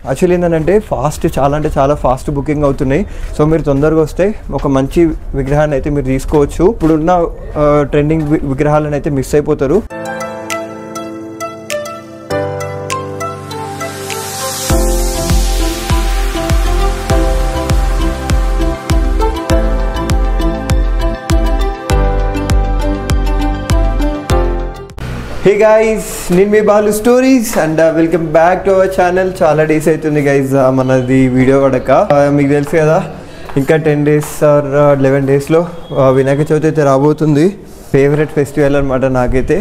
Actually ఏంటంటే చాలా అంటే చాలా ఫాస్ట్ బుకింగ్ అవుతున్నాయి. సో మీరు తొందరగా వస్తే ఒక మంచి విగ్రహాన్ని అయితే మీరు తీసుకోవచ్చు. ఇప్పుడున్న ట్రెండింగ్ విగ్రహాలను అయితే మిస్ అయిపోతారు. హే గైస్, నేను మీ Balu stories and welcome back to our channel. చాలా డేస్ అవుతుంది గైస్ మనది వీడియో పడక. మీకు తెలుసు కదా, ఇంకా 10 days ఆర్ 11 daysలో వినాయక చవితి అయితే రాబోతుంది. ఫేవరెట్ ఫెస్టివల్ అనమాట నాకైతే.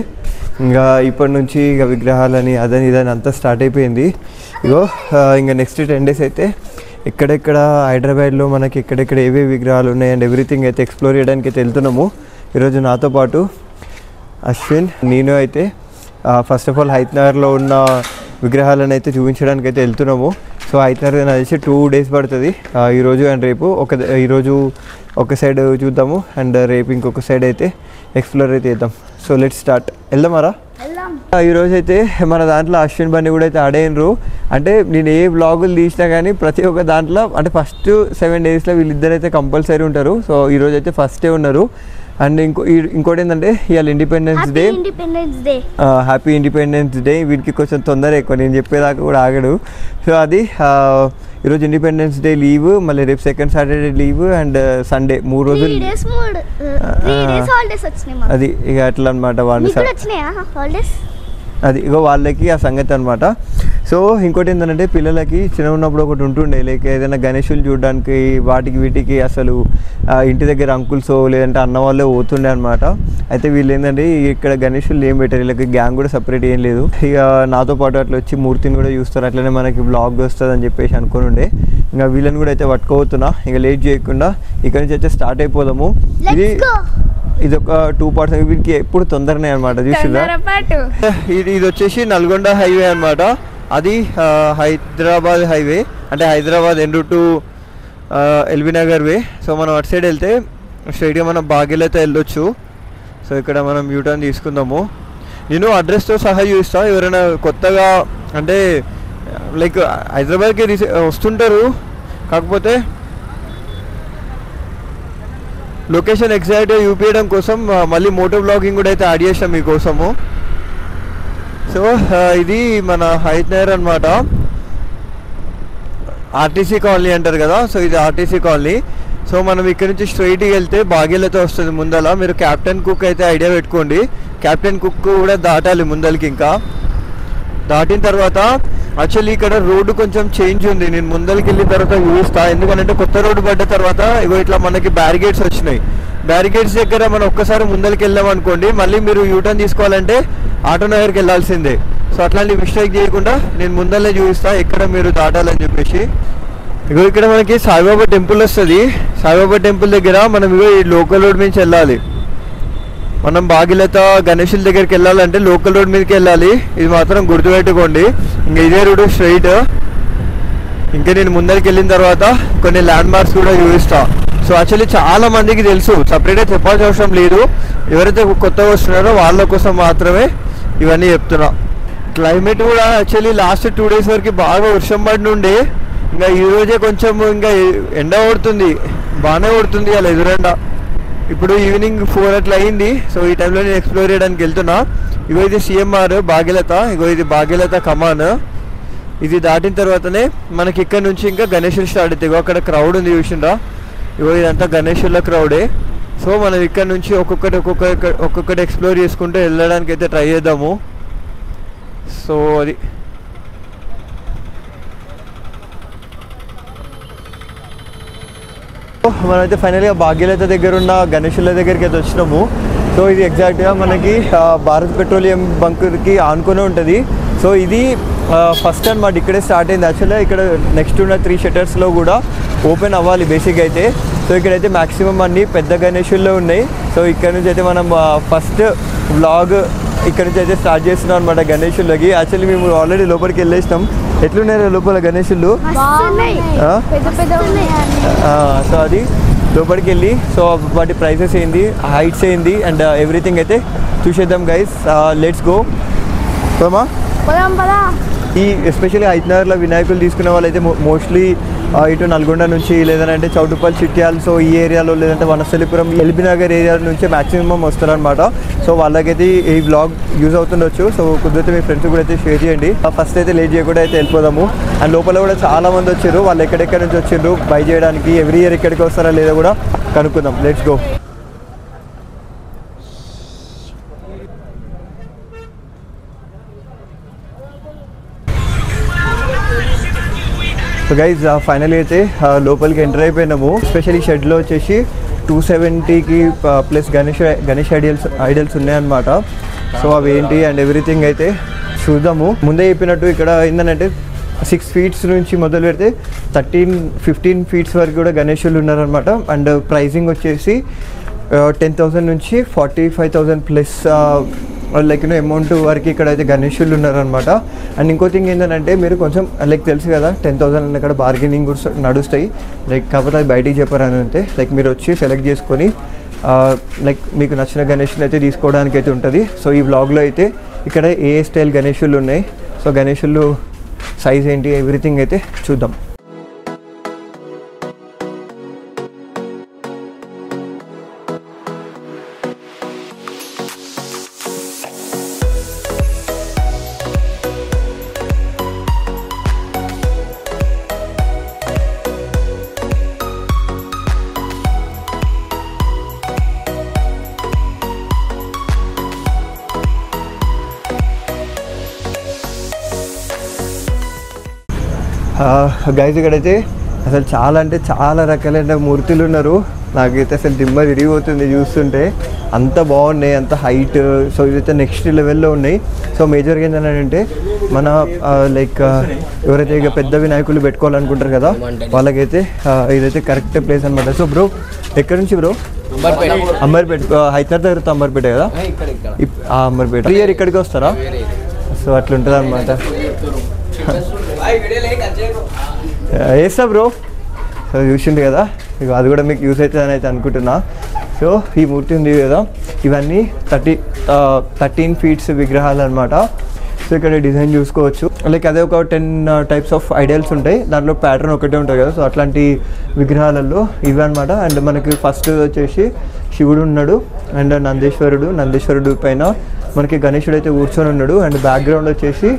ఇంకా ఇప్పటి నుంచి ఇక విగ్రహాలని అదని ఇదని అంతా స్టార్ట్ అయిపోయింది. ఇగో ఇంకా నెక్స్ట్ 10 days అయితే ఎక్కడెక్కడ హైదరాబాద్లో మనకి ఎక్కడెక్కడ ఏవే విగ్రహాలు ఉన్నాయి అండ్ ఎవ్రీథింగ్ అయితే ఎక్స్ప్లోర్ చేయడానికి అయితే వెళ్తున్నాము. ఈరోజు నాతో పాటు అశ్విన్, నేను అయితే ఫస్ట్ ఆఫ్ ఆల్ హైత్నగర్లో ఉన్న విగ్రహాలను అయితే చూపించడానికి అయితే వెళ్తున్నాము. సో హైత్నగర్ నాకు తెలిసి 2 days పడుతుంది. ఈరోజు అండ్ రేపు ఈరోజు ఒక సైడ్ చూద్దాము అండ్ రేపు ఇంకొక సైడ్ అయితే ఎక్స్ప్లోర్ అయితే చేద్దాం. So let's start. వెళ్దామారా? ఈరోజు అయితే మన దాంట్లో అశ్విన్ బండి కూడా అయితే ఆడైనరు. అంటే నేను ఏ వ్లాగులు తీసినా కానీ ప్రతి ఒక్క దాంట్లో అంటే ఫస్ట్ 7 daysలో వీళ్ళిద్దరు అయితే కంపల్సరీ ఉంటారు. సో ఈరోజు అయితే ఫస్టే ఉన్నారు. అండ్ ఇంకోటి ఏంటంటే ఇవాళ independence day. Happy independence day. వీడికి కొంచెం తొందర ఎక్కువ, నేను చెప్పేదాకా కూడా ఆగడు. సో అది ఈరోజు ఇండిపెండెన్స్ డే లీవ్, మళ్ళీ రేపు second Saturday leave and Sunday 3 రోజులు. అది ఇక అట్లా అనమాట. అది ఇగో వాళ్ళకి ఆ సంగతి అనమాట. సో ఇంకోటి ఏంటంటే పిల్లలకి చిన్న ఉన్నప్పుడు ఒకటి ఉంటుండే, లైక్ ఏదైనా గణేషులు చూడడానికి వాటికి వీటికి అసలు ఇంటి దగ్గర అంకుల్స్ లేదంటే అన్న వాళ్ళే పోతుండే అనమాట. అయితే వీళ్ళు ఏంటంటే ఇక్కడ గణేషులు ఏం పెట్టారు, వీళ్ళకి గ్యాంగ్ కూడా సపరేట్ ఏం లేదు. ఇక నాతో పాటు అట్లా వచ్చి మూర్తిని కూడా చూస్తారు, అట్లనే మనకి బ్లాగ్ వస్తుంది అని చెప్పేసి అనుకుని ఉండే. ఇంకా వీళ్ళని కూడా అయితే పట్టుకోబోతున్నా. ఇంకా లేట్ చేయకుండా ఇక్కడ నుంచి అయితే స్టార్ట్ అయిపోదాము. ఇది ఒక 2 parts. వీటికి ఎప్పుడు తొందరనే అనమాట. చూసిరా, ఇది వచ్చేసి నల్గొండ హైవే అనమాట. అది హైదరాబాద్ హైవే, అంటే Hyderabad en route to LB Nagar way. So మనం అటు సైడ్ వెళ్తే స్ట్రైట్గా మనం బాగేలైతే వెళ్ళొచ్చు. సో ఇక్కడ మనం యూటర్న్ తీసుకుందాము. నేను అడ్రస్తో సహా చూపిస్తాను. ఎవరైనా కొత్తగా అంటే లైక్ హైదరాబాద్కి వస్తుంటారు, కాకపోతే లొకేషన్ ఎగ్జాక్ట్గా చూపించడం కోసం మళ్ళీ మోటో బ్లాగింగ్ కూడా అయితే యాడ్ చేసాం మీకోసము. సో ఇది మన హైత్నగర్ అనమాట. ఆర్టీసీ కాలనీ అంటారు కదా, సో ఇది ఆర్టీసీ కాలనీ. సో మనం ఇక్కడ నుంచి స్ట్రైట్గా వెళ్తే బాగేలతో వస్తుంది ముందల. మీరు క్యాప్టెన్ కుక్ అయితే ఐడియా పెట్టుకోండి. క్యాప్టెన్ కుక్ కూడా దాటాలి ముందలకి. ఇంకా దాటిన తర్వాత యాక్చువల్లీ ఇక్కడ రోడ్డు కొంచెం చేంజ్ ఉంది. నేను ముందరికి వెళ్ళిన తర్వాత చూస్తా, ఎందుకంటే కొత్త రోడ్డు పడ్డ తర్వాత ఇగో ఇట్లా మనకి బ్యారిగేడ్స్ వచ్చినాయి. బ్యారిగేడ్స్ దగ్గర మనం ఒక్కసారి ముందరికి వెళ్ళాం అనుకోండి, మళ్ళీ మీరు యూటర్న్ తీసుకోవాలంటే ఆటో నగర్కి వెళ్ళాల్సిందే. సో అట్లాంటి మిస్టేక్ చేయకుండా నేను ముందరనే చూపిస్తా ఎక్కడ మీరు దాటాలని చెప్పేసి. ఇగో ఇక్కడ మనకి సాయిబాబా టెంపుల్ వస్తుంది. సాయిబాబా టెంపుల్ దగ్గర మనం ఇగో ఈ లోకల్ రోడ్ నుంచి వెళ్ళాలి. మనం బాగిలత గణేషుల దగ్గరికి వెళ్ళాలంటే లోకల్ రోడ్ మీదకి వెళ్ళాలి. ఇది మాత్రం గుర్తుపెట్టుకోండి. ఇంకా ఇదే రోడ్ స్ట్రైట్. ఇంకా నేను ముందరికి వెళ్ళిన తర్వాత కొన్ని ల్యాండ్ మార్క్స్ కూడా చూపిస్తా. సో యాక్చువల్లీ చాలా మందికి తెలుసు, సపరేట్గా చెప్పాల్సిన అవసరం లేదు. ఎవరైతే కొత్తగా వస్తున్నారో వాళ్ళ కోసం మాత్రమే ఇవన్నీ చెప్తున్నా. క్లైమేట్ కూడా యాక్చువల్లీ లాస్ట్ 2 days వరకు బాగా వర్షం పడి ఉండే. ఇంకా ఈరోజే కొంచెం ఇంకా ఎండ కొడుతుంది, బాగానే కొడుతుంది అలా ఎదురెండ. ఇప్పుడు ఈవినింగ్ 4 అట్లా అయింది. సో ఈ టైంలో నేను ఎక్స్ప్లోర్ చేయడానికి వెళ్తున్నా. ఇగో ఇది సిఎంఆర్ బాగేలత. ఇగో ఇది బాగేలత కమాన్. ఇది దాటిన తర్వాతనే మనకి ఇక్కడ నుంచి ఇంకా గణేషులు స్టార్ట్ అవుతాయి. ఇగో అక్కడ క్రౌడ్ ఉంది చూసిండ్రా, ఇగో ఇదంతా గణేషుల క్రౌడే. సో మనం ఇక్కడ నుంచి ఒక్కొక్కటి ఎక్స్ప్లోర్ చేసుకుంటూ వెళ్ళడానికి అయితే ట్రై చేద్దాము. సో అది మనమైతే ఫైనల్గా బాగేలత దగ్గర ఉన్న గణేషుల దగ్గరికి అయితే వచ్చినాము. సో ఇది ఎగ్జాక్ట్గా మనకి భారత్ పెట్రోలియం బంక్కి ఆనుకొని ఉంటుంది. సో ఇది ఫస్ట్ అనమాట, ఇక్కడే స్టార్ట్ అయింది. యాక్చువల్గా ఇక్కడ నెక్స్ట్ ఉన్న 3 shutters కూడా ఓపెన్ అవ్వాలి బేసిక్గా అయితే. సో ఇక్కడైతే మ్యాక్సిమం అన్ని పెద్ద గణేషుల్లో ఉన్నాయి. సో ఇక్కడ నుంచి అయితే మనం ఫస్ట్ వ్లాగ్ ఇక్కడ నుంచి అయితే స్టార్ట్ చేస్తున్నాం అనమాట గణేషులకి. యాక్చువల్లీ మేము ఆల్రెడీ లోపలికి వెళ్ళేసినాం. ఎట్లున్నాయి లోపల గణేషులు? సో అది లోపలికి వెళ్ళి సో వాటి ప్రైసెస్ ఏంది, హైట్స్ ఏంది అండ్ ఎవ్రీథింగ్ అయితే చూసేద్దాం గైస్. Let's go. ఈ ఎస్పెషల్లీ హైదరాబాద్లో వినాయకులు తీసుకునే వాళ్ళైతే మోస్ట్లీ ఇటు నల్గొండ నుంచి లేదంటే చౌటుప్పల్ చిట్యాల్ సో ఈ ఏరియాలో లేదంటే వనస్థలిపురం ఎల్బీ నగర్ ఏరియా నుంచి మ్యాక్సిమం వస్తారనమాట. సో వాళ్ళకైతే ఈ బ్లాగ్ యూజ్ అవుతుండొచ్చు. సో కుదిరితే మీ ఫ్రెండ్స్ కూడా అయితే షేర్ చేయండి. ఫస్ట్ అయితే లేట్ చేయకుండా అయితే వెళ్ళిపోదాము. అండ్ లోపల కూడా చాలా మంది వచ్చారు. వాళ్ళు ఎక్కడెక్కడ నుంచి వచ్చిండ్రు బై చేయడానికి, ఎవ్రీ ఇయర్ ఎక్కడికి వస్తారా లేదా కూడా కనుక్కుందాం. Let's go. So guys finally అయితే లోపలికి ఎంటర్ అయిపోయినాము. ఎస్పెషల్లీ షెడ్లో వచ్చేసి 270కి ప్లస్ గణేష్ ఐడియల్స్ ఉన్నాయన్నమాట. సో అవి ఏంటి అండ్ ఎవ్రీథింగ్ అయితే చూద్దాము. ముందే చెప్పినట్టు ఇక్కడ ఏంటంటే 6 feet నుంచి మొదలు పెడితే 13-15 feet వరకు కూడా గణేషులు ఉన్నారనమాట. అండ్ ప్రైజింగ్ వచ్చేసి 10,000 నుంచి 45,000 ప్లస్ లైక్ అమౌంట్ వరకు ఇక్కడ అయితే గణేషులు ఉన్నారనమాట. అండ్ ఇంకో థింగ్ ఏంటంటే మీరు కొంచెం లైక్ తెలుసు కదా 10,000 అక్కడ బార్గెనింగ్ కూడా నడుస్తాయి. లైక్ కాకపోతే అది బయటికి చెప్పారని అంటే లైక్ మీరు వచ్చి సెలెక్ట్ చేసుకొని లైక్ మీకు నచ్చిన గణేషులు అయితే తీసుకోవడానికి అయితే ఉంటుంది. సో ఈ వ్లాగ్లో అయితే ఇక్కడ ఏ స్టైల్ గణేషులు ఉన్నాయి, సో గణేషులు సైజ్ ఏంటి ఎవ్రీథింగ్ అయితే చూద్దాం. గైజ్ ఇక్కడైతే అసలు చాలా అంటే చాలా రకాలైన మూర్తులు ఉన్నారు. నాకైతే అసలు దిమ్మ తిరిగిపోతుంది చూస్తుంటే, అంత బాగున్నాయి, అంత హైట్. సో ఇదైతే నెక్స్ట్ లెవెల్లో ఉన్నాయి. సో మేజర్గా ఏంటంటే మన లైక్ ఎవరైతే ఇక పెద్ద వినాయకులు పెట్టుకోవాలనుకుంటారు కదా వాళ్ళకైతే ఇదైతే కరెక్ట్ ప్లేస్ అనమాట. సో బ్రో ఎక్కడి నుంచి బ్రో? అంబర్పేట. హైదరాబాద్ దగ్గర అంబర్పేట కదా? అంబర్పేట. ఇయర్ ఇక్కడికి వస్తారా? సో అట్లుంటుంది అనమాట. వేస్తా బ్రో. సో చూసిండు కదా, ఇక అది కూడా మీకు యూస్ అవుతుంది అని అయితే అనుకుంటున్నా. సో ఈ మూర్తి ఉంది కదా, ఇవన్నీ 13 feet విగ్రహాలు అనమాట. సో ఇక్కడ డిజైన్ చూసుకోవచ్చు. లైక్ అదే ఒక 10 types ఆఫ్ ఐడియల్స్ ఉంటాయి, దాంట్లో ప్యాటర్న్ ఒకటే ఉంటుంది కదా. సో అట్లాంటి విగ్రహాలలో ఇవి అనమాట. అండ్ మనకి ఫస్ట్ వచ్చేసి శివుడు ఉన్నాడు అండ్ నందీశ్వరుడు పైన మనకి గణేశుడు అయితే కూర్చొని ఉన్నాడు. అండ్ బ్యాక్గ్రౌండ్ వచ్చేసి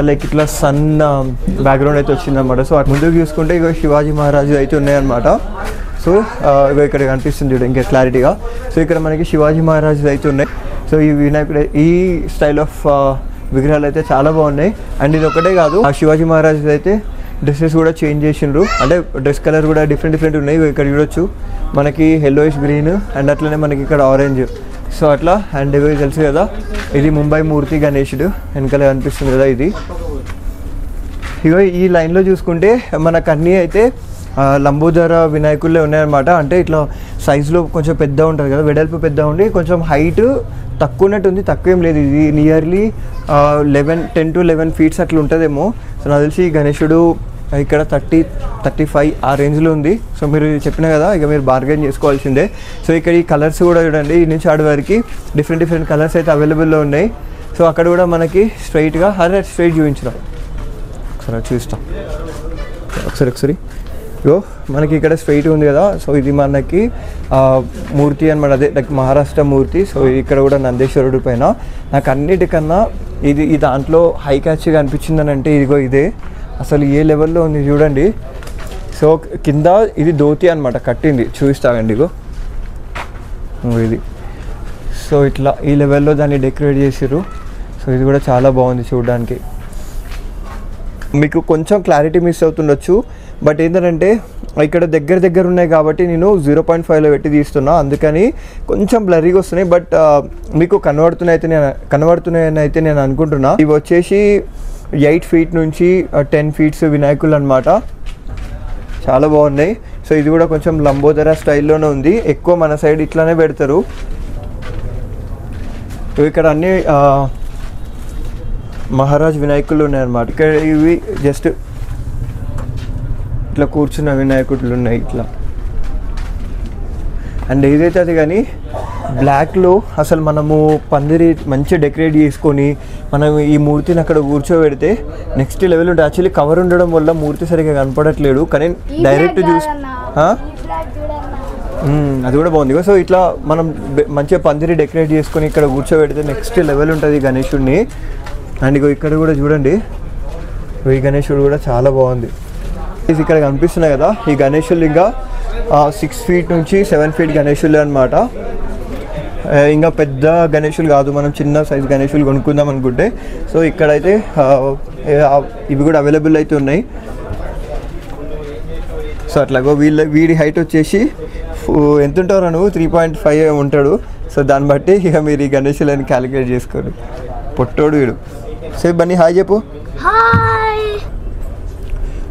లైక్ ఇట్లా సన్ బ్యాక్గ్రౌండ్ అయితే వచ్చిందనమాట. సో అటు ముందుకు చూసుకుంటే ఇక శివాజీ మహారాజు అయితే ఉన్నాయన్నమాట. సో ఇక ఇక్కడ కనిపిస్తుంది చూడు ఇంకా క్లారిటీగా. సో ఇక్కడ మనకి శివాజీ మహారాజు అయితే ఉన్నాయి. సో ఈ వినాయకుడు ఈ స్టైల్ ఆఫ్ విగ్రహాలు అయితే చాలా బాగున్నాయి. అండ్ ఇది ఒకటే కాదు, ఆ శివాజీ మహారాజు అయితే డ్రెస్సెస్ కూడా చేంజ్ చేసిండ్రు. అంటే డ్రెస్ కలర్ కూడా డిఫరెంట్ ఉన్నాయి. ఇక్కడ చూడొచ్చు మనకి yellowish గ్రీన్ అండ్ అట్లనే మనకి ఇక్కడ ఆరెంజ్. సో అట్లా. అండ్ ఇవి తెలుసు కదా, ఇది ముంబై మూర్తి గణేశుడు వెనకాల కనిపిస్తుంది కదా ఇది. ఇగో ఈ లైన్లో చూసుకుంటే మనకు అన్నీ అయితే లంబోదర వినాయకులే ఉన్నాయన్నమాట. అంటే ఇట్లా సైజులో కొంచెం పెద్ద ఉంటుంది కదా, వెడల్పు పెద్ద ఉండి కొంచెం హైట్ తక్కువ ఉన్నట్టుంది. తక్కువ ఏం లేదు, ఇది నియర్లీ 10 to 11 feet అట్లా ఉంటుందేమో. సో నాకు తెలిసి గణేశుడు ఇక్కడ 30-35 ఆ రేంజ్లో ఉంది. సో మీరు చెప్పిన కదా, ఇక మీరు బార్గెన్ చేసుకోవాల్సిందే. సో ఇక్కడ ఈ కలర్స్ కూడా చూడండి, ఈ నుంచి ఆడి వరకు డిఫరెంట్ కలర్స్ అయితే అవైలబుల్లో ఉన్నాయి. సో అక్కడ కూడా మనకి స్ట్రైట్గా స్ట్రైట్ చూపించడం ఒకసారి చూస్తాం. ఒకసారి ఇగో మనకి ఇక్కడ స్ట్రైట్ ఉంది కదా. సో ఇది మనకి మూర్తి అనమాట, అదే లైక్ మహారాష్ట్ర మూర్తి. సో ఇక్కడ కూడా నందీశ్వరుడు పైన నాకు అన్నిటికన్నా ఈ దాంట్లో హై క్యాచ్గా అనిపించిందని అంటే ఇదిగో ఇదే అసలు ఏ లెవెల్లో ఉంది చూడండి. సో కింద ఇది ధోతి అనమాట కట్టింది, చూపిస్తాగండి ఇగో ఇది. సో ఇట్లా ఈ లెవెల్లో దాన్ని డెకరేట్ చేసిర్రు. సో ఇది కూడా చాలా బాగుంది చూడడానికి. మీకు కొంచెం క్లారిటీ మిస్ అవుతుండొచ్చు, బట్ ఏంటంటే ఇక్కడ దగ్గర ఉన్నాయి కాబట్టి నేను 0.5లో పెట్టి తీస్తున్నా, అందుకని కొంచెం బ్లరీగా వస్తున్నాయి. బట్ మీకు కనబడుతున్నాయని అయితే నేను అనుకుంటున్నా. ఇవి వచ్చేసి 8 feet నుంచి 10 feet వినాయకులు అనమాట, చాలా బాగున్నాయి. సో ఇది కూడా కొంచెం లంబోదర స్టైల్లోనే ఉంది. ఎక్కువ మన సైడ్ ఇట్లానే పెడతారు. ఇక్కడ అన్ని మహారాజ్ వినాయకులు ఉన్నాయన్నమాట. ఇక్కడ ఇవి జస్ట్ ఇట్లా కూర్చున్న వినాయకులు ఉన్నాయి ఇట్లా. అండ్ ఏదైతే అది కానీ బ్లాక్లో అసలు మనము పందిరి మంచిగా డెకరేట్ చేసుకొని మనం ఈ మూర్తిని అక్కడ కూర్చోబెడితే నెక్స్ట్ లెవెల్ ఉంటుంది. యాక్చువల్లీ కవర్ ఉండడం వల్ల మూర్తి సరిగ్గా కనపడట్లేదు, కానీ డైరెక్ట్ చూసి అది కూడా బాగుంది. సో ఇట్లా మనం మంచిగా పందిరి డెకరేట్ చేసుకొని ఇక్కడ కూర్చోబెడితే నెక్స్ట్ లెవెల్ ఉంటుంది గణేశుడిని. అండ్ ఇగో ఇక్కడ కూడా చూడండి, ఈ గణేశుడు కూడా చాలా బాగుంది. ఇక్కడ కనిపిస్తున్నాయి కదా ఈ గణేశులు ఇంకా 6 feet నుంచి 7 feet గణేశులు అనమాట. ఇంకా పెద్ద గణేశులు కాదు, మనం చిన్న సైజ్ గణేశులు కొనుక్కుందాం అనుకుంటే. సో ఇక్కడైతే ఇవి కూడా అవైలబుల్ అయితే ఉన్నాయి. సో అట్లాగో వీడి హైట్ వచ్చేసి ఎంత ఉంటారో నువ్వు 3.5 ఉంటాడు. సో దాన్ని బట్టి ఇక మీరు ఈ గణేశులని క్యాలిక్యులేట్ చేసుకోండి. పొట్టోడు వీడు. సో బన్నీ హాయ్ చెప్పు.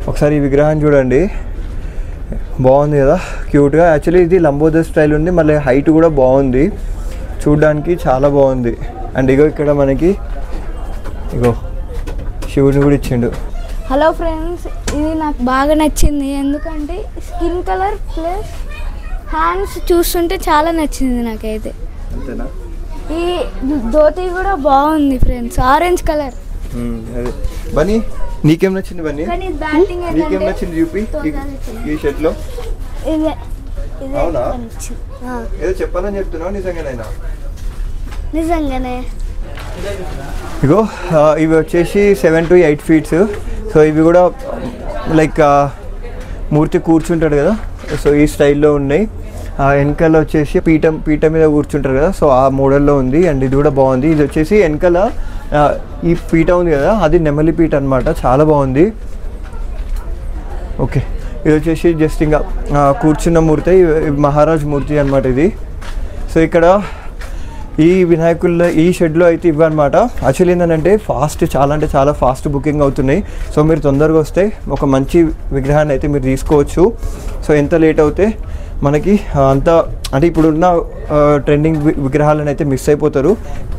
ఒకసారి ఈ విగ్రహం చూడండి, బాగుంది కదా, క్యూట్గా. యాక్చువల్లీ ఇది లంబోదర్ స్టైల్ ఉంది, మళ్ళీ హైట్ కూడా బాగుంది, చూడడానికి చాలా బాగుంది. అండ్ ఇగో ఇక్కడ మనకి ఇగో శివుని కూడా ఇచ్చిండు. హలో ఫ్రెండ్స్, ఇది నాకు బాగా నచ్చింది, ఎందుకంటే స్కిన్ కలర్ ప్లస్ హ్యాండ్స్ చూస్తుంటే చాలా నచ్చింది నాకైతే. అంతేనా? ఈ ధోతి కూడా బాగుంది ఫ్రెండ్స్, ఆరెంజ్ కలర్. అదే బన్నీ నీకేం నచ్చింది? బన్నీ నీకేం నచ్చింది చూపి ఈ షర్ట్ లో. అవునా? ఏదో చెప్పాలని చెప్తున్నావు, నిజంగానే? ఇగో ఇవి వచ్చేసి 7 to 8 feet. సో ఇవి కూడా లైక్ మూర్తి కూర్చుంటాడు కదా, సో ఈ స్టైల్లో ఉన్నాయి. వెనకాల వచ్చేసి పీఠ మీద కూర్చుంటారు కదా, సో ఆ మోడల్లో ఉంది. అండ్ ఇది కూడా బాగుంది. ఇది వచ్చేసి వెనకాల ఈ పీఠ ఉంది కదా, అది నెమలి పీఠ అనమాట, చాలా బాగుంది. ఓకే, ఇది వచ్చేసి జస్ట్ ఇంకా కూర్చున్న మూర్తి, మహారాజ్ మూర్తి అనమాట ఇది. సో ఇక్కడ ఈ వినాయకుల్లో ఈ షెడ్లో అయితే ఇవ్వనమాట. యాక్చువల్లీ ఏంటంటే చాలా అంటే చాలా ఫాస్ట్ బుకింగ్ అవుతున్నాయి. సో మీరు తొందరగా వస్తే ఒక మంచి విగ్రహాన్ని అయితే మీరు తీసుకోవచ్చు. సో ఎంత లేట్ అవుతే మనకి అంత అంటే ఇప్పుడున్న ట్రెండింగ్ విగ్రహాలను అయితే మిస్ అయిపోతారు.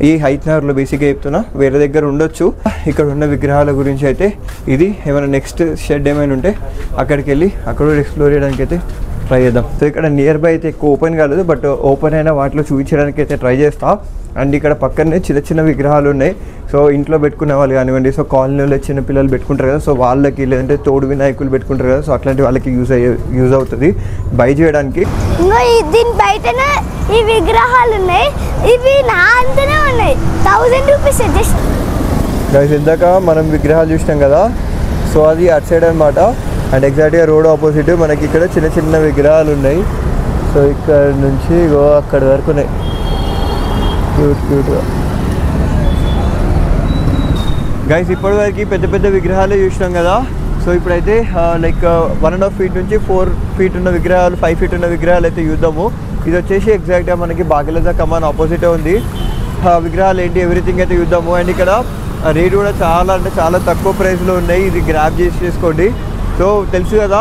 ఈ హైత్నగర్లో బేసిక్గా చెప్తున్నా, వేరే దగ్గర ఉండొచ్చు. ఇక్కడ ఉన్న విగ్రహాల గురించి అయితే ఇది ఏమైనా నెక్స్ట్ షెడ్ ఏమైనా ఉంటే అక్కడికి వెళ్ళి అక్కడ ఎక్స్ప్లోర్ చేయడానికి అయితే ట్రై చేద్దాం. సో ఇక్కడ నియర్ బై అయితే ఎక్కువ ఓపెన్ కాలేదు, బట్ ఓపెన్ అయినా వాటిలో చూపించడానికి అయితే ట్రై చేస్తా. అండ్ ఇక్కడ పక్కనే చిన్న చిన్న విగ్రహాలు ఉన్నాయి. సో ఇంట్లో పెట్టుకునే వాళ్ళు కానివ్వండి, సో కాలనీలో చిన్న పిల్లలు పెట్టుకుంటారు కదా, సో వాళ్ళకి లేదంటే తోడు వినాయకులు పెట్టుకుంటారు కదా, సో అట్లాంటి వాళ్ళకి యూజ్ అవుతుంది బై చేయడానికి. దీని బయటనే ఈ విగ్రహాలు ఉన్నాయి, ఇవి నా అంతనే ఉన్నాయి, 1000 రూపీస్ జస్ట్. గైస్ ఇందాక మనం విగ్రహాలు చూసినాం కదా, సో అది అటు సైడ్ అనమాట. అండ్ ఎగ్జాక్ట్గా రోడ్ ఆపోజిట్ మనకి ఇక్కడ చిన్న చిన్న విగ్రహాలు ఉన్నాయి. సో ఇక్కడ నుంచి అక్కడ వరకు ఉన్నాయి, క్యూట్గా. గైస్ ఇప్పటివరకు పెద్ద పెద్ద విగ్రహాలే చూసినాం కదా. సో ఇప్పుడైతే లైక్ 1.5 feet నుంచి 4 feet ఉన్న విగ్రహాలు, 5 feet ఉన్న విగ్రహాలు అయితే చూద్దాము. ఇది వచ్చేసి ఎగ్జాక్ట్గా మనకి భాగ్యలత కమాన్ ఆపోజిటే ఉంది. విగ్రహాలు ఏంటి ఎవ్రీథింగ్ అయితే చూద్దాము. అండ్ ఇక్కడ రేట్ కూడా చాలా అంటే చాలా తక్కువ ప్రైస్లో ఉన్నాయి, ఇది గ్రాబ్ చేసుకోండి. సో తెలుసు కదా,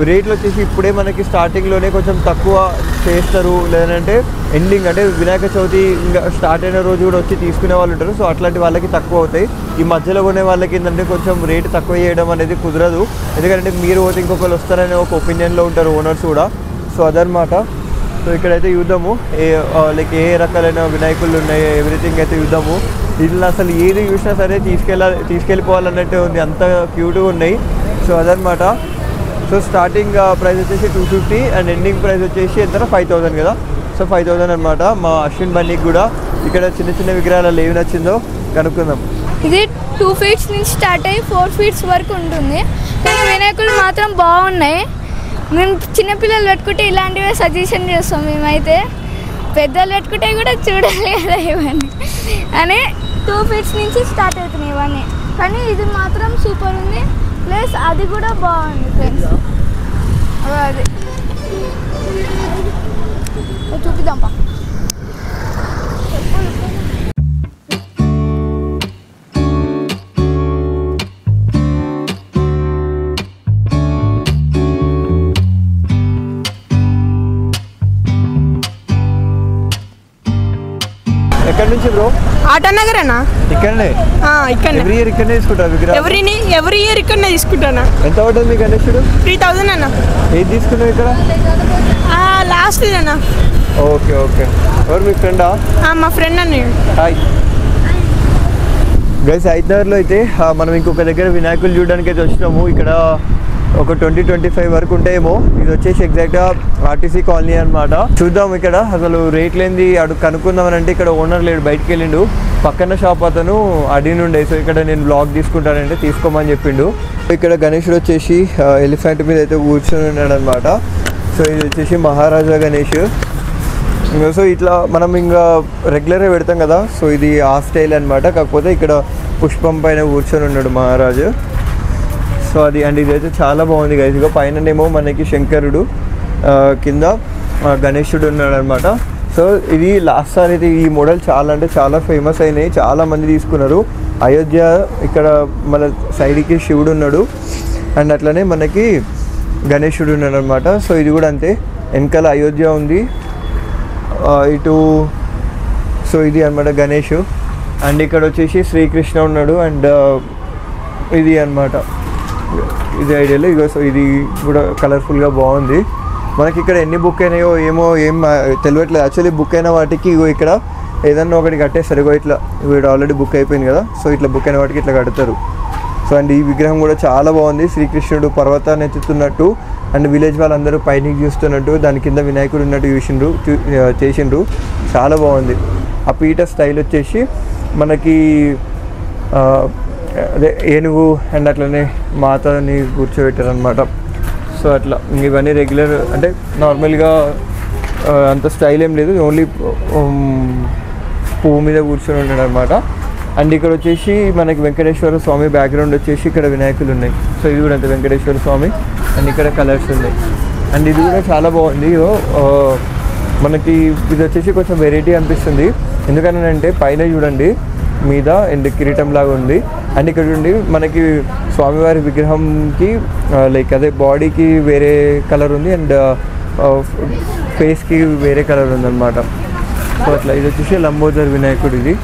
రేట్లు వచ్చేసి ఇప్పుడే మనకి స్టార్టింగ్లోనే కొంచెం తక్కువ చేస్తారు, లేదంటే ఎండింగ్ అంటే వినాయక చవితి ఇంకా స్టార్ట్ అయిన రోజు కూడా వచ్చి తీసుకునే వాళ్ళు ఉంటారు. సో అట్లాంటి వాళ్ళకి తక్కువ అవుతాయి. ఈ మధ్యలో కొనే వాళ్ళకి ఏంటంటే కొంచెం రేటు తక్కువ చేయడం అనేది కుదరదు, ఎందుకంటే మీరు పోతే ఇంకొకరు వస్తారనే ఒక ఒపీనియన్లో ఉంటారు ఓనర్స్ కూడా. సో అదనమాట. సో ఇక్కడైతే చూద్దాము లైక్ ఏ రకాలైన వినాయకులు ఉన్నాయి, ఎవ్రీథింగ్ అయితే చూద్దాము. దీనిలో అసలు ఏది చూసినా సరే తీసుకెళ్ళిపోవాలన్నట్టే ఉంది, అంత క్యూట్గా ఉన్నాయి. సో అదనమాట. సో స్టార్టింగ్ ప్రైస్ వచ్చేసి 250 అండ్ ఎండింగ్ ప్రైస్ వచ్చేసి ఎంత 5000 కదా. సో 5000 అనమాట. మా అశ్విన్ బన్నీకి కూడా ఇక్కడ చిన్న చిన్న విగ్రహాలు ఏవి నచ్చిందో కనుక్కుందాం. ఇది 2 feet నుంచి స్టార్ట్ అయ్యి 4 feet వరకు ఉంటుంది, కానీ వినాయకులు మాత్రం బాగున్నాయి. మేము చిన్నపిల్లలు పెట్టుకుంటే ఇలాంటివే సజెషన్ చేస్తాం. మేమైతే పెద్దలు పెట్టుకుంటే కూడా చూడాలి కదా ఇవన్నీ అని 2 feet నుంచి స్టార్ట్ అవుతున్నాయి ఇవన్నీ, కానీ ఇది మాత్రం సూపర్ ఉంది. ప్లస్ అది కూడా బాగుంది ఫ్రెండ్స్. అది చూపిద్దాంపా. ఎక్కడి నుంచి బ్రో? ఆటోనగర్ అన్నా. ఇక్కడనే ఎవ్రీ ఇయర్ ఇక్కడనే తీసుకుంటారు విగ్రహం? ఎవ్రీ ఇయర్ ఇక్కడనే తీసుకుంటానా. ఎంత పడుతుంది మీ గణేశుడు? 3000 అన్న. ఏది తీసుకున్నావు ఇక్కడ? లాస్ట్ అన్న ఓకే ఓకే. ఎవరు మీ ఫ్రెండా? మా ఫ్రెండ్ అని. హాయ్ గైస్, హైదరాబాద్లో అయితే మనం ఇంకొక దగ్గర వినాయకులు చూడడానికి అయితే వచ్చినాము. ఇక్కడ ఒక 20-25 వరకు ఉంటాయేమో. ఇది వచ్చేసి ఎగ్జాక్ట్గా ఆర్టీసీ కాలనీ అనమాట. చూద్దాం ఇక్కడ అసలు రేట్లు ఏంది కనుక్కుందామని. అంటే ఇక్కడ ఓనర్ లేడు, బయటికి వెళ్ళిండు. పక్కన షాప్ అతను అడిగినుండే. సో ఇక్కడ నేను బ్లాగ్ తీసుకుంటానంటే తీసుకోమని చెప్పిండు. ఇక్కడ గణేషుడు వచ్చేసి ఎలిఫెంట్ మీద అయితే కూర్చొని ఉన్నాడు అనమాట. సో ఇది వచ్చేసి మహారాజా గణేష్. సో ఇట్లా మనం ఇంకా రెగ్యులర్గా పెడతాం కదా. సో ఇది ఆ స్టైల్ అనమాట. కాకపోతే ఇక్కడ పుష్పం పైన కూర్చొని ఉన్నాడు మహారాజు. సో అది అండ్ ఇదైతే చాలా బాగుంది గైస్. ఇక పైననేమో మనకి శంకరుడు, కింద గణేశుడు ఉన్నాడు అనమాట. సో ఇది లాస్ట్ సార్ అయితే ఈ మోడల్ చాలా అంటే చాలా ఫేమస్ అయినాయి, చాలామంది తీసుకున్నారు. అయోధ్య ఇక్కడ మన సైడ్కి శివుడు ఉన్నాడు అండ్ అట్లనే మనకి గణేశుడు ఉన్నాడు అనమాట. సో ఇది కూడా అంతే, వెనకాల అయోధ్య ఉంది ఇటు. సో ఇది అనమాట గణేష్. అండ్ ఇక్కడ వచ్చేసి శ్రీకృష్ణ ఉన్నాడు అండ్ ఇది అనమాట ఇది ఐడియాలో. ఇగో సో ఇది కూడా కలర్ఫుల్గా బాగుంది. మనకి ఇక్కడ ఎన్ని బుక్ అయినాయో ఏమో ఏం తెలియట్లేదు. యాక్చువల్లీ బుక్ అయిన వాటికి ఇగో ఇక్కడ ఏదన్నా ఒకటి కట్టేస్తారు. ఇగో ఇట్లా వీడు ఆల్రెడీ బుక్ అయిపోయింది కదా. సో ఇట్లా బుక్ అయిన వాటికి ఇట్లా కడతారు. సో అండ్ ఈ విగ్రహం కూడా చాలా బాగుంది. శ్రీకృష్ణుడు పర్వతాన్ని ఎత్తుతున్నట్టు అండ్ విలేజ్ వాళ్ళందరూ పైకి చూస్తున్నట్టు, దాని కింద వినాయకుడు ఉన్నట్టు చేసిండ్రు. చాలా బాగుంది. ఆ పీట స్టైల్ వచ్చేసి మనకి అదే ఏనుగు అండ్ అట్లనే మాతని కూర్చోబెట్టారు అనమాట. సో అట్లా ఇవన్నీ రెగ్యులర్ అంటే నార్మల్గా అంత స్టైల్ ఏం లేదు, ఓన్లీ పువ్వు మీద కూర్చొని ఉన్నాడు అనమాట. అండ్ ఇక్కడ వచ్చేసి మనకి వెంకటేశ్వర స్వామి బ్యాక్గ్రౌండ్ వచ్చేసి ఇక్కడ వినాయకులు ఉన్నాయి. సో ఇది కూడా అంతే వెంకటేశ్వర స్వామి అండ్ ఇక్కడ కలర్స్ ఉన్నాయి. అండ్ ఇది కూడా చాలా బాగుంది. మనకి ఇది వచ్చేసి కొంచెం వెరైటీ అనిపిస్తుంది. ఎందుకనంటే పైన చూడండి మీద అండ్ కిరీటం లాగా ఉంది. అండ్ ఇక్కడ చూడండి మనకి స్వామివారి విగ్రహంకి లైక్ అదే బాడీకి వేరే కలర్ ఉంది అండ్ ఫేస్కి వేరే కలర్ ఉందన్నమాట. సో అట్లా ఇది వచ్చేసి లంబోదర్ వినాయకుడు. ఇది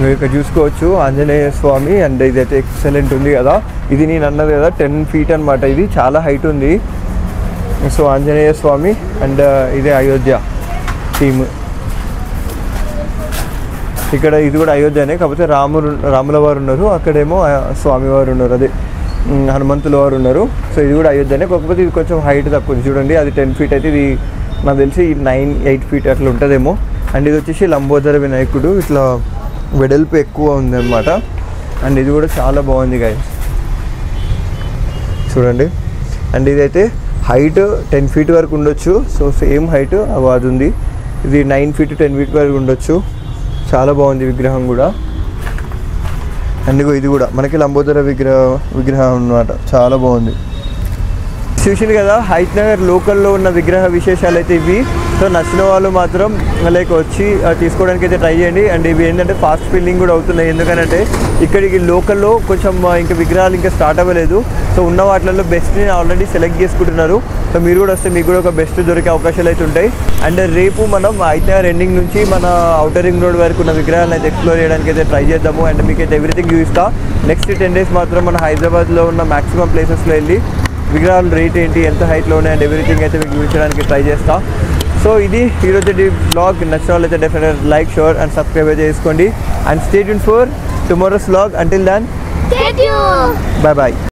మీరు ఇక్కడ చూసుకోవచ్చు ఆంజనేయ స్వామి అండ్ ఇదైతే ఎక్సలెంట్ ఉంది కదా. ఇది నేను అన్నది కదా 10 feet అనమాట. ఇది చాలా హైట్ ఉంది. సో ఆంజనేయ స్వామి అండ్ ఇదే అయోధ్య థీమ్. ఇక్కడ ఇది కూడా అయోధ్యనే, కాకపోతే రాముల వారు ఉన్నారు, అక్కడేమో స్వామివారు ఉన్నారు, అదే హనుమంతుల వారు ఉన్నారు. సో ఇది కూడా అయోధ్యనే, కాకపోతే ఇది కొంచెం హైట్ తక్కువ ఉంది. చూడండి అది 10 feet అయితే ఇది నాకు తెలిసి 9-8 feet అట్లా ఉంటుందేమో. అండ్ ఇది వచ్చేసి లంబోదర వినాయకుడు, ఇట్లా వెడల్పు ఎక్కువ ఉందన్నమాట. అండ్ ఇది కూడా చాలా బాగుంది గైస్, చూడండి. అండ్ ఇదైతే హైట్ 10 feet వరకు ఉండొచ్చు. సో సేమ్ హైట్ అది ఉంది. ఇది 9 feet 10 feet వరకు ఉండొచ్చు. చాలా బాగుంది విగ్రహం కూడా. అండ్ ఇది కూడా మనకి లంబోదర విగ్రహం అన్నమాట, చాలా బాగుంది. చూసింది కదా హైత్ నగర్ లోకల్లో ఉన్న విగ్రహ విశేషాలు అయితే ఇవి. సో నచ్చిన వాళ్ళు మాత్రం లైక్ వచ్చి తీసుకోవడానికి అయితే ట్రై చేయండి. అండ్ ఇవి ఏంటంటే ఫాస్ట్ ఫిల్లింగ్ కూడా అవుతున్నాయి, ఎందుకంటే ఇక్కడికి లోకల్లో కొంచెం ఇంకా విగ్రహాలు ఇంకా స్టార్ట్ అవ్వలేదు. సో ఉన్న వాటిల్లో బెస్ట్ని ఆల్రెడీ సెలెక్ట్ చేసుకుంటున్నారు. సో మీరు కూడా వస్తే మీకు కూడా ఒక బెస్ట్ దొరికే అవకాశాలు అయితే ఉంటాయి. అండ్ రేపు మనం హైత్ నగర్ ఎండింగ్ నుంచి మన ఔటర్ రింగ్ రోడ్ వరకు ఉన్న విగ్రహాలను అయితే ఎక్స్ప్లోర్ చేయడానికి అయితే ట్రై చేద్దాము. అండ్ మీకు అయితే ఎవ్రీథింగ్ చూపిస్తా. నెక్స్ట్ 10 days మాత్రం మన హైదరాబాద్లో ఉన్న మ్యాక్సిమం ప్లేసెస్లో వెళ్ళి విగ్రహాల రేట్ ఏంటి, ఎంత హైట్లో ఉన్నాయి అండ్ ఎవ్రీథింగ్ అయితే మీకు చూపించడానికి ట్రై చేస్తా. సో ఇది ఈరోజు బ్లాగ్. నచ్చిన వాళ్ళు అయితే definite like, share and subscribe అయితే చేసుకోండి. And stay tune for tomorrow's vlog. Until then, bye bye.